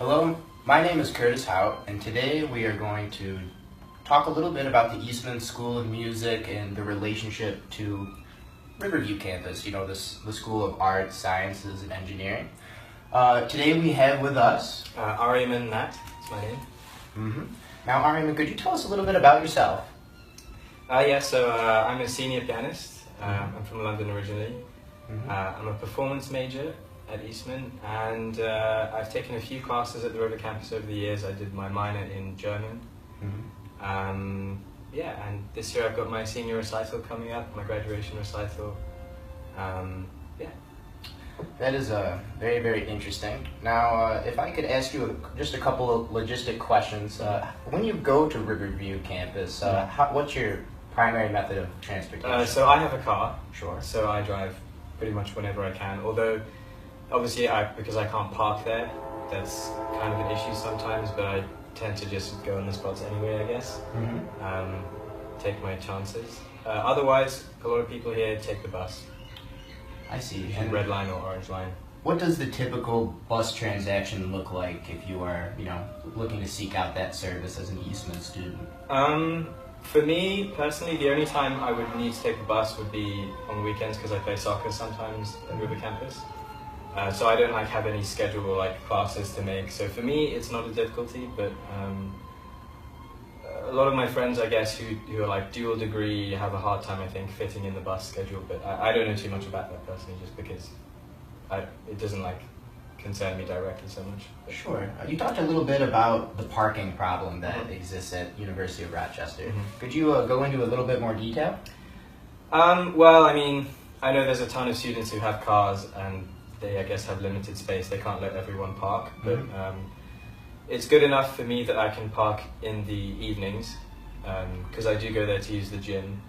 Hello, my name is Curtis Hout, and today we are going to talk a little bit about the Eastman School of Music and the relationship to Riverview campus, the School of Arts, Sciences, and Engineering. Today we have with us... Ariman Nat is my name. Now, Ariman, could you tell us a little bit about yourself? I'm a senior pianist. I'm from London originally. I'm a performance major at Eastman, and I've taken a few classes at the River campus over the years. I did my minor in German. And this year I've got my senior recital coming up, my graduation recital. That is very, very interesting. Now, if I could ask you just a couple of logistic questions. When you go to Riverview campus, what's your primary method of transportation? So I have a car. Sure. So I drive pretty much whenever I can, although obviously because I can't park there, that's kind of an issue sometimes, but I tend to just go on the spots anyway, I guess. Take my chances. Otherwise, a lot of people here take the bus. I see. And Red Line or Orange Line. What does the typical bus transaction look like if you are, looking to seek out that service as an Eastman student? For me, personally, the only time I would need to take the bus would be on weekends because I play soccer sometimes at River campus. So I don't have any schedule or classes to make. So for me, it's not a difficulty, but a lot of my friends, I guess, who are dual degree have a hard time, I think, fitting in the bus schedule. But I don't know too much about that personally, just because it doesn't concern me directly so much. Sure. You talked a little bit about the parking problem that exists at University of Rochester. Could you go into a little bit more detail? Well, I know there's a ton of students who have cars and they, I guess, have limited space. They can't let everyone park, but it's good enough for me that I can park in the evenings because I do go there to use the gym.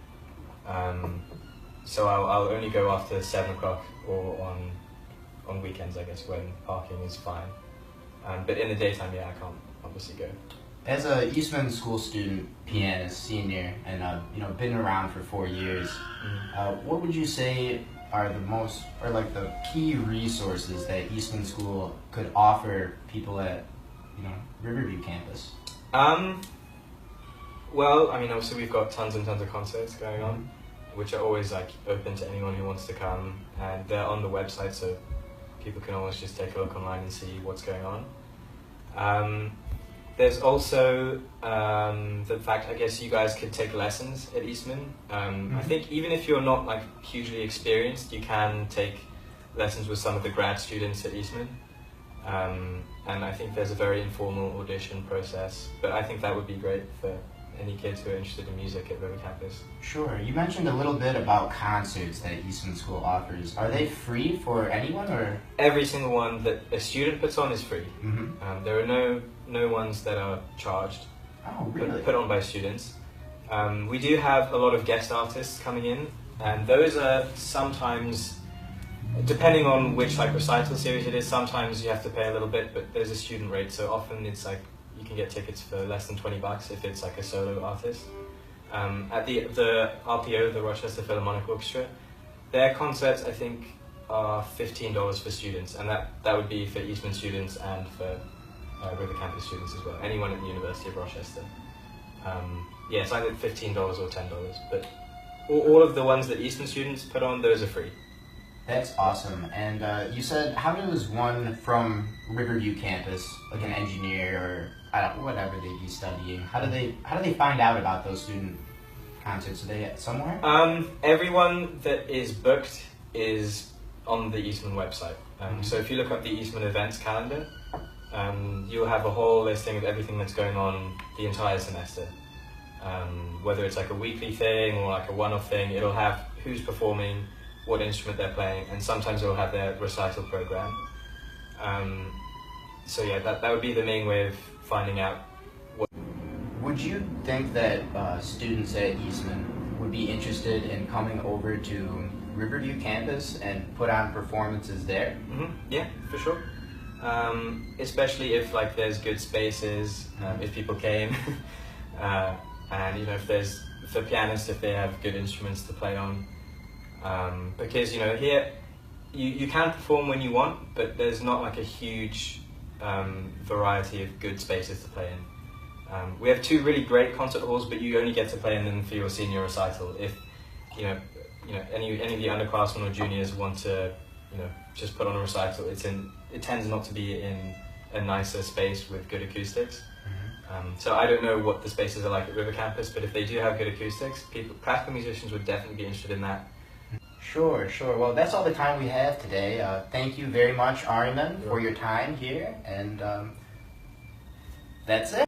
So I'll only go after 7 o'clock or on weekends, I guess, when parking is fine. But in the daytime, I can't obviously go. As a Eastman School student, pianist, senior, and been around for 4 years, what would you say are the key resources that Eastman School could offer people at Riverview campus? Well, obviously we've got tons and tons of concerts going on, which are always open to anyone who wants to come, and they're on the website, so people can always just take a look online and see what's going on. There's also the fact, I guess, you guys could take lessons at Eastman. I think even if you're not hugely experienced, you can take lessons with some of the grad students at Eastman. And I think there's a very informal audition process, but I think that would be great for any kids who are interested in music at River campus. Sure. You mentioned a little bit about concerts that Eastman School offers. Are they free for anyone, or? Every single one that a student puts on is free. There are no ones that are charged. Oh, really? Put on by students. We do have a lot of guest artists coming in, and those are sometimes, depending on which recital series it is, sometimes you have to pay a little bit, but there's a student rate, so often it's you can get tickets for less than $20 if it's a solo artist. At the RPO, the Rochester Philharmonic Orchestra, their concerts I think are $15 for students, and that would be for Eastman students and for River campus students as well, anyone at the University of Rochester. It's either $15 or $10, but all of the ones that Eastman students put on, those are free. That's awesome. And you said, how does one from Riverview campus, like an engineer or whatever they be studying, how do they find out about those student concerts? Are they somewhere? Everyone that is booked is on the Eastman website. So if you look up the Eastman events calendar, you'll have a whole listing of everything that's going on the entire semester. Whether it's a weekly thing or a one-off thing, it'll have who's performing, what instrument they're playing, and sometimes it'll have their recital program. That would be the main way of finding out. Would you think that students at Eastman would be interested in coming over to Riverview campus and put on performances there? Yeah, for sure. Especially if there's good spaces, if people came, and if the pianists, if they have good instruments to play on. Because here you can perform when you want, but there's not a huge variety of good spaces to play in. We have 2 really great concert halls, but you only get to play in them for your senior recital. If any of the underclassmen or juniors want to just put on a recital, it tends not to be in a nicer space with good acoustics. So I don't know what the spaces are like at River Campus, but if they do have good acoustics, classical musicians would definitely be interested in that. Sure. Well, that's all the time we have today. Thank you very much, Ariman, for your time here, and that's it.